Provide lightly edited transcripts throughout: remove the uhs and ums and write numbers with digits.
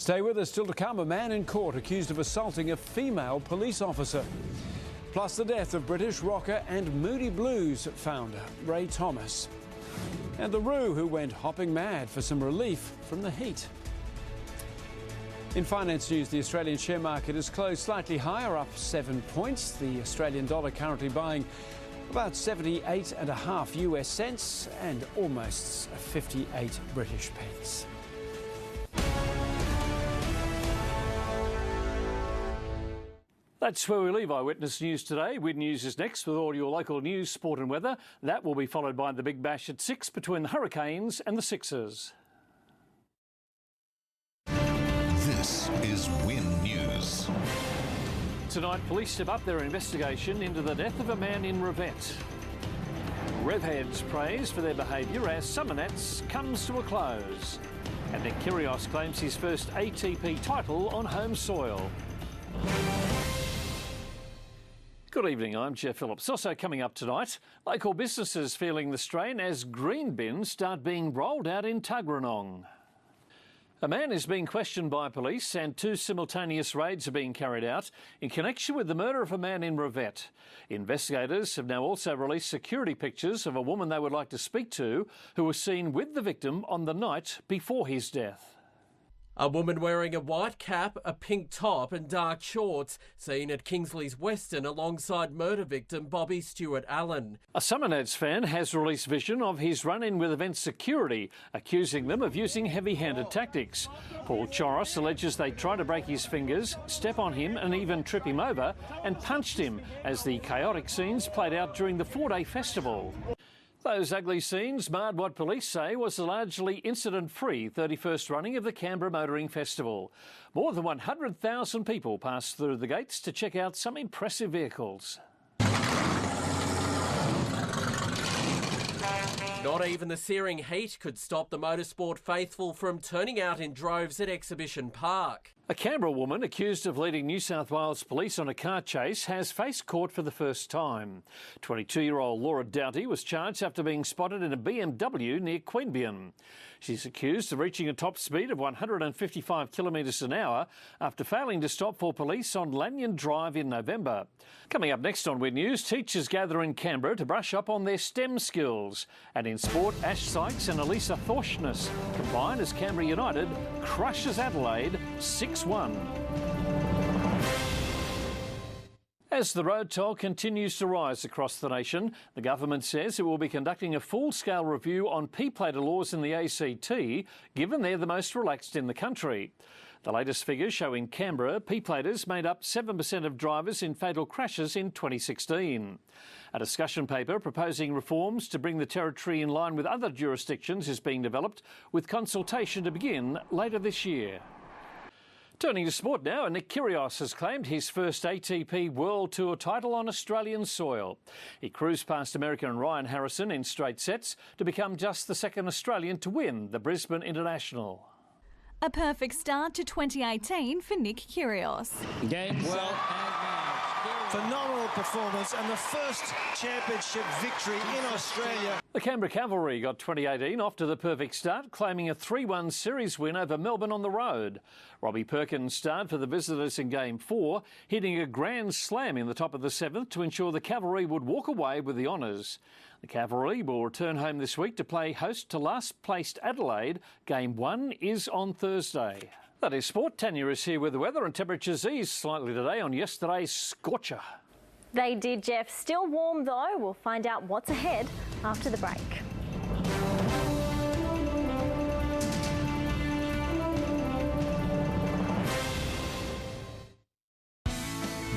Stay with us. Still to come, a man in court accused of assaulting a female police officer. Plus the death of British rocker and Moody Blues founder Ray Thomas. And the Roo, who went hopping mad for some relief from the heat. In finance news, the Australian share market is closed slightly higher, up 7 points. The Australian dollar currently buying about 78.5 US cents and almost 58 British pence. That's where we leave Eyewitness News today. Win News is next with all your local news, sport and weather. That will be followed by the Big Bash at 6 between the Hurricanes and the Sixers. This is Win News. Tonight, police step up their investigation into the death of a man in Revette. Revheads praise for their behaviour as Summer Nats comes to a close. And Nick Kyrgios claims his first ATP title on home soil. Good evening, I'm Geoff Phillips. Also coming up tonight, local businesses feeling the strain as green bins start being rolled out in Tuggeranong. A man is being questioned by police and 2 simultaneous raids are being carried out in connection with the murder of a man in Revette. Investigators have now also released security pictures of a woman they would like to speak to who was seen with the victim on the night before his death. A woman wearing a white cap, a pink top and dark shorts, seen at Kingsley's Western alongside murder victim Bobby Stewart Allen. A Summer Nats fan has released vision of his run-in with event security, accusing them of using heavy-handed tactics. Paul Choros alleges they tried to break his fingers, step on him and even trip him over, and punched him as the chaotic scenes played out during the 4-day festival. Those ugly scenes marred what police say was a largely incident-free 31st running of the Canberra Motoring Festival. More than 100,000 people passed through the gates to check out some impressive vehicles. Not even the searing heat could stop the motorsport faithful from turning out in droves at Exhibition Park. A Canberra woman accused of leading New South Wales police on a car chase has faced court for the first time. 22-year-old Laura Doughty was charged after being spotted in a BMW near Queanbeyan. She's accused of reaching a top speed of 155 kilometres an hour after failing to stop for police on Lanyon Drive in November. Coming up next on Win News, teachers gather in Canberra to brush up on their STEM skills. And in sport, Ash Sykes and Elisa Thorshness combine as Canberra United crushes Adelaide 6-1. As the road toll continues to rise across the nation, the government says it will be conducting a full-scale review on P-plater laws in the ACT, given they're the most relaxed in the country. The latest figures show in Canberra, P-platers made up 7% of drivers in fatal crashes in 2016. A discussion paper proposing reforms to bring the territory in line with other jurisdictions is being developed, with consultation to begin later this year. Turning to sport now, Nick Kyrgios has claimed his first ATP World Tour title on Australian soil. He cruised past American Ryan Harrison in straight sets to become just the second Australian to win the Brisbane International. A perfect start to 2018 for Nick Kyrgios. Game well. Phenomenal performance and the first championship victory in Australia. The Canberra Cavalry got 2018 off to the perfect start, claiming a 3-1 series win over Melbourne on the road. Robbie Perkins starred for the visitors in Game 4, hitting a grand slam in the top of the 7th to ensure the Cavalry would walk away with the honours. The Cavalry will return home this week to play host to last-placed Adelaide. Game 1 is on Thursday. That is sport. Tanya is here with the weather, and temperatures eased slightly today on yesterday's scorcher. They did, Geoff. Still warm though. We'll find out what's ahead after the break.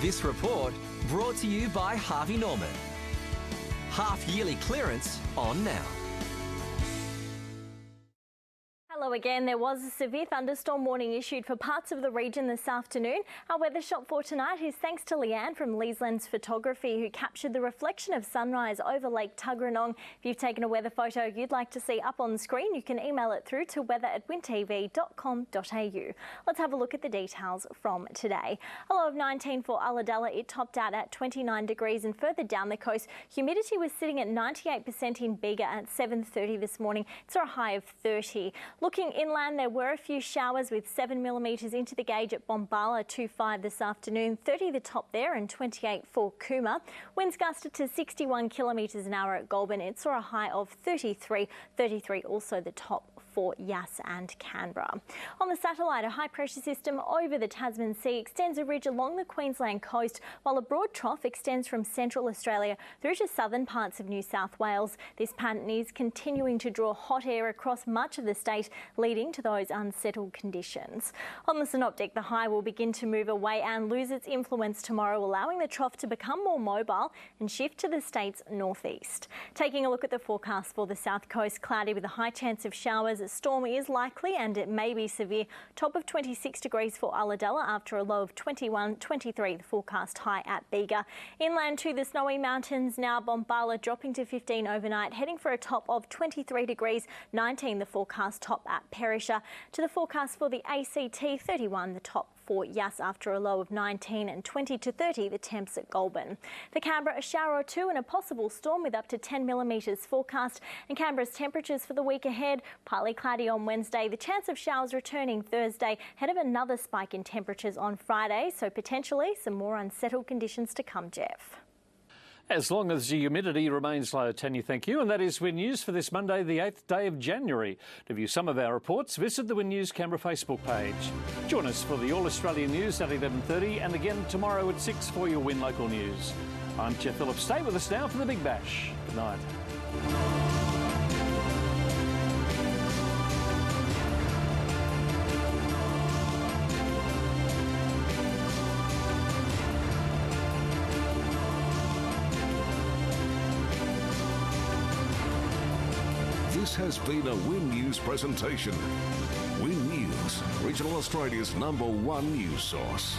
This report brought to you by Harvey Norman. Half-yearly clearance on now. Hello again. There was a severe thunderstorm warning issued for parts of the region this afternoon. Our weather shot for tonight is thanks to Leanne from Lee's Lens Photography, who captured the reflection of sunrise over Lake Tuggeranong. If you've taken a weather photo you'd like to see up on the screen, you can email it through to weather@wintv.com.au. Let's have a look at the details from today. A low of 19 for Ulladulla. It topped out at 29 degrees, and further down the coast, humidity was sitting at 98% in Bega at 7:30 this morning. It's a high of 30. Looking Switching inland, there were a few showers with 7 millimetres into the gauge at Bombala, 2.5 this afternoon, 30 the top there and 28 for Cooma. Winds gusted to 61 kilometres an hour at Goulburn. It saw a high of 33 also the top for Yass and Canberra. On the satellite, a high pressure system over the Tasman Sea extends a ridge along the Queensland coast, while a broad trough extends from central Australia through to southern parts of New South Wales. This pattern is continuing to draw hot air across much of the state, leading to those unsettled conditions. On the synoptic, the high will begin to move away and lose its influence tomorrow, allowing the trough to become more mobile and shift to the state's northeast. Taking a look at the forecast for the south coast, cloudy with a high chance of showers. A storm is likely and it may be severe. Top of 26 degrees for Ulladulla after a low of 21, 23 the forecast high at Bega. Inland to the snowy mountains now, Bombala dropping to 15 overnight, heading for a top of 23 degrees, 19 the forecast top at Perisher. To the forecast for the ACT, 31 the top for Yass after a low of 19 and 20 to 30 the temps at Goulburn. For Canberra, a shower or two and a possible storm with up to 10 millimetres forecast. And Canberra's temperatures for the week ahead, partly cloudy on Wednesday, the chance of showers returning Thursday, ahead of another spike in temperatures on Friday, so potentially some more unsettled conditions to come, Geoff. As long as the humidity remains low, Tanya, thank you. And that is Win News for this Monday, the 8th day of January. To view some of our reports, visit the Win News Canberra Facebook page. Join us for the All Australian News at 11:30 and again tomorrow at 6 for your Win Local News. I'm Geoff Phillips. Stay with us now for the Big Bash. Good night. This has been a Win News presentation. Win News, Regional Australia's #1 news source.